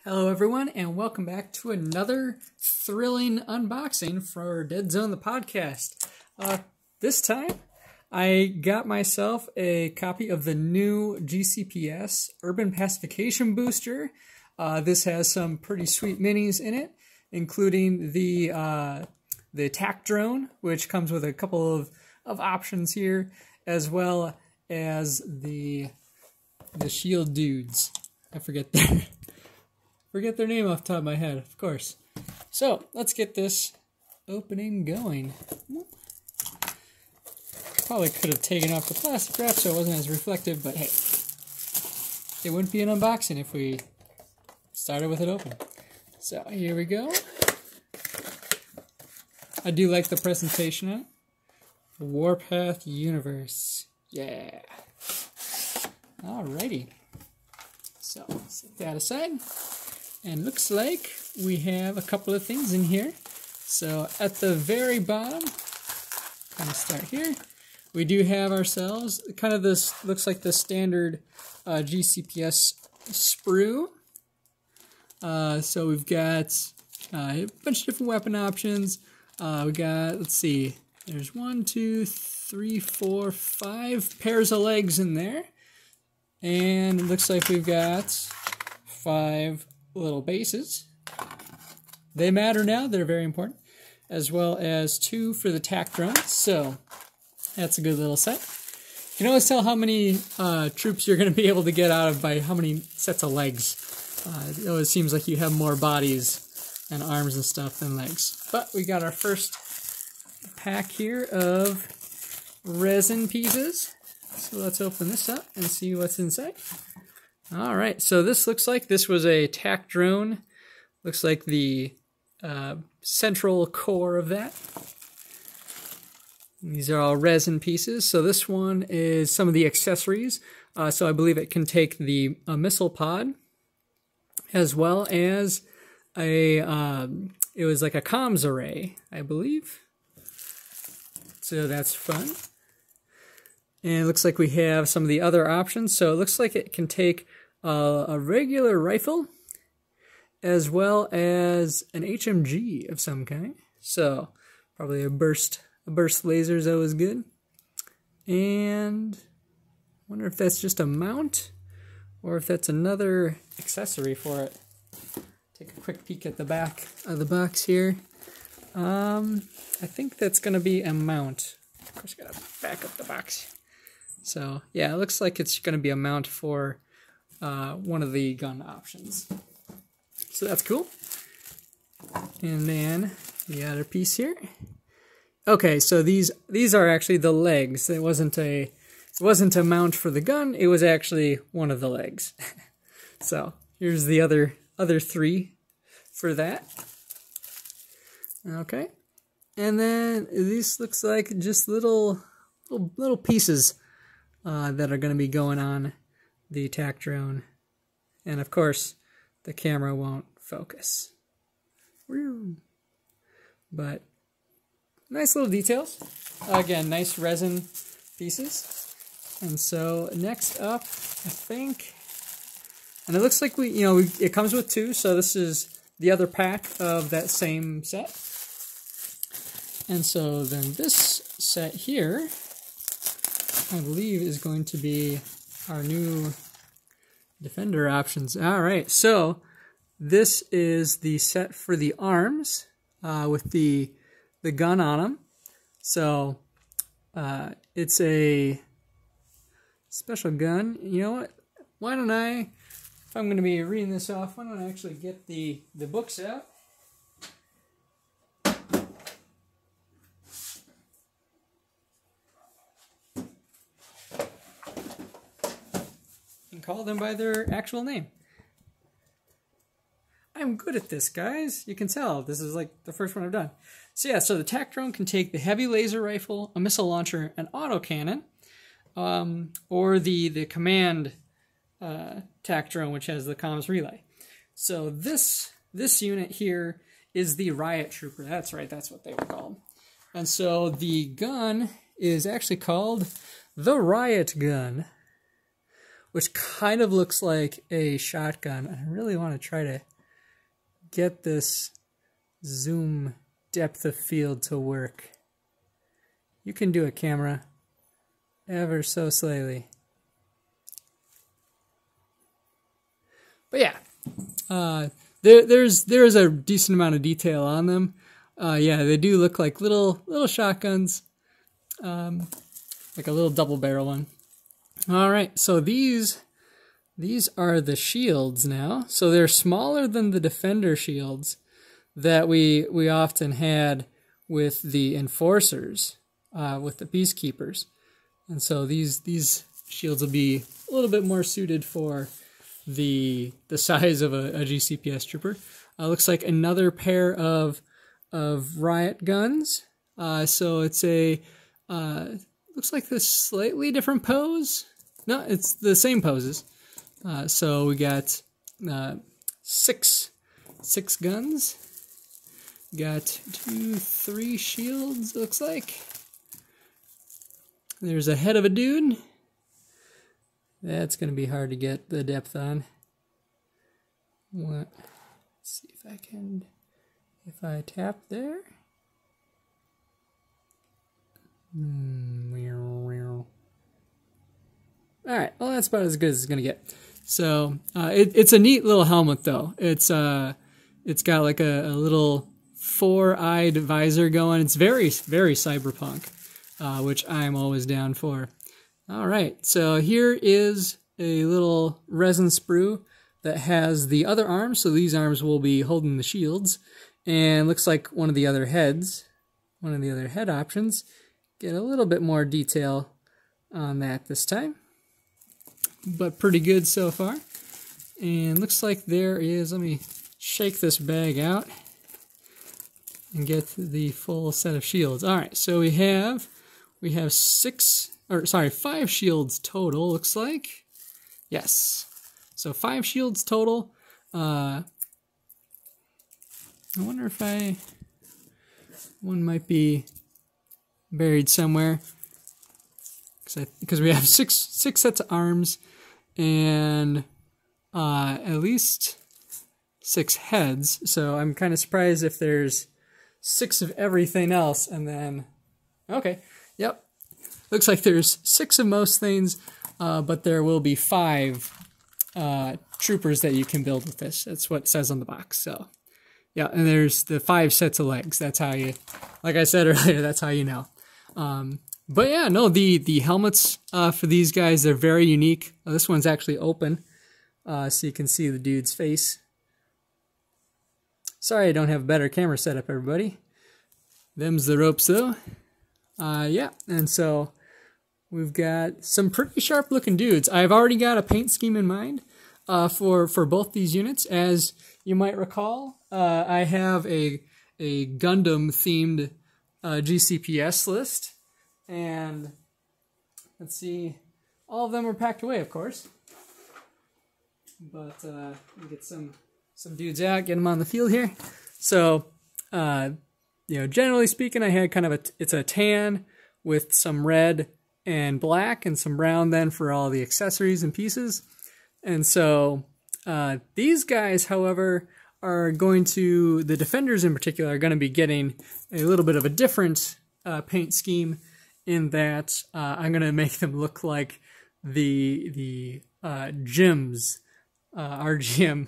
Hello everyone, and welcome back to another thrilling unboxing for Deadzone the podcast. This time, I got myself a copy of the new GCPS Urban Pacification Booster. This has some pretty sweet minis in it, including the attack drone, which comes with a couple of options here, as well as the shield dudes. I forget their name off the top of my head, of course. So, let's get this opening going. Probably could have taken off the plastic wrap so it wasn't as reflective, but hey, it wouldn't be an unboxing if we started with it open. So, here we go. I do like the presentation on it. Warpath Universe. Yeah. Alrighty. So, set that aside. And looks like we have a couple of things in here. So at the very bottom, kind of start here, we do have ourselves kind of this, looks like the standard GCPS sprue. So we've got a bunch of different weapon options. We got, let's see, there's 1, 2, 3, 4, 5 pairs of legs in there. And it looks like we've got 5 little bases. They matter now, they're very important. As well as 2 for the attack drone, so that's a good little set. You can always tell how many troops you're going to be able to get out of by how many sets of legs. It always seems like you have more bodies and arms and stuff than legs. But we got our first pack here of resin pieces. So let's open this up and see what's inside. Alright, so this looks like this was a attack drone. Looks like the central core of that. These are all resin pieces. So this one is some of the accessories. So I believe it can take the missile pod, as well as a, it was like a comms array, I believe. So that's fun. And it looks like we have some of the other options. So it looks like it can take a regular rifle as well as an HMG of some kind. So probably a burst laser is always good. And I wonder if that's just a mount or if that's another accessory for it. Take a quick peek at the back of the box here. I think that's going to be a mount. Of course, I gotta back up the box. So yeah, it looks like it's going to be a mount for one of the gun options. So that's cool. And then the other piece here. Okay, so these are actually the legs. It wasn't a mount for the gun. It was actually one of the legs. So here's the other 3 for that. Okay, and then this looks like just little pieces that are going to be going on the attack drone. And of course, the camera won't focus. But nice little details. Again, nice resin pieces. And so next up, I think, and it looks like it comes with 2, so this is the other pack of that same set. And so then this set here, I believe, is going to be our new Defender options. Alright, so this is the set for the arms with the gun on them. So it's a special gun. You know what? Why don't I, if I'm going to be reading this off, why don't I actually get the books out? Call them by their actual name. I'm good at this, guys. You can tell. This is like the first one I've done. So yeah, so the attack drone can take the heavy laser rifle, a missile launcher, an autocannon, or the command attack drone, which has the comms relay. So this unit here is the Riot Trooper. That's right, that's what they were called. And so the gun is actually called the Riot Gun, which kind of looks like a shotgun. I really want to try to get this zoom depth of field to work. You can do it, camera, ever so slightly. But yeah, there's a decent amount of detail on them. Yeah, they do look like little shotguns, like a little double barrel one. All right, so these are the shields now. So they're smaller than the Defender shields that we often had with the Enforcers, with the Peacekeepers. And so these shields will be a little bit more suited for the size of a GCPS trooper. Looks like another pair of Riot guns. So it's a looks like this slightly different pose. No, it's the same poses. So we got six guns. Got 2, 3 shields, looks like. There's a head of a dude. That's going to be hard to get the depth on. What? Let's see if I can... If I tap there... Alright, well that's about as good as it's going to get. So, it's a neat little helmet though. It's got like a little 4-eyed visor going. It's very, very cyberpunk, which I'm always down for. Alright, so here is a little resin sprue that has the other arms. So these arms will be holding the shields. And looks like one of the other heads, one of the other head options, get a little bit more detail on that this time. But pretty good so far. And looks like there is, let me shake this bag out and get the full set of shields. All right, so we have 5 shields total, looks like. Yes. So 5 shields total. I wonder if one might be buried somewhere. Because we have six sets of arms and at least 6 heads. So I'm kind of surprised if there's 6 of everything else and then... Okay, yep. Looks like there's 6 of most things, but there will be 5 troopers that you can build with this. That's what it says on the box. So, yeah, and there's the 5 sets of legs. That's how you, like I said earlier, that's how you know. But yeah, no, the helmets for these guys, they're very unique. This one's actually open, so you can see the dude's face. Sorry I don't have a better camera setup, everybody. Them's the ropes, though. Yeah, and so we've got some pretty sharp-looking dudes. I've already got a paint scheme in mind for both these units. As you might recall, I have a Gundam-themed GCPS list. And let's see, all of them were packed away, of course. But we get some dudes out, get them on the field here. So, you know, generally speaking, I had kind of it's a tan with some red and black and some brown then for all the accessories and pieces. And so these guys, however, are going to, the Defenders in particular, are going to be getting a little bit of a different paint scheme in that I'm going to make them look like the gyms, RGM,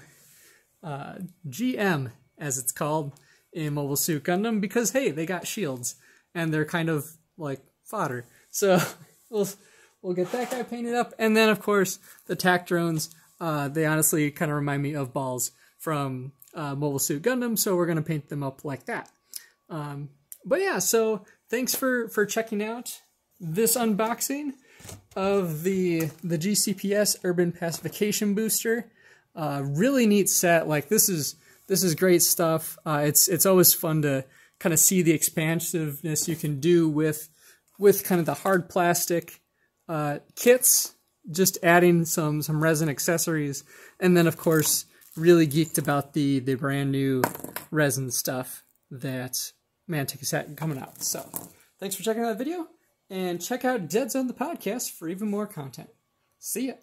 GM, as it's called in Mobile Suit Gundam, because, hey, they got shields, and they're kind of like fodder. So we'll get that guy painted up, and then, of course, the TAC drones, they honestly kind of remind me of balls from Mobile Suit Gundam, so we're going to paint them up like that. But yeah, so thanks for checking out this unboxing of the GCPS Urban Pacification Booster. Really neat set. Like this is great stuff. It's always fun to kind of see the expansiveness you can do with kind of the hard plastic kits. Just adding some resin accessories, and then of course really geeked about the brand new resin stuff that Mantic had coming out. So thanks for checking out that video, and check out Deadzone the podcast for even more content. See ya.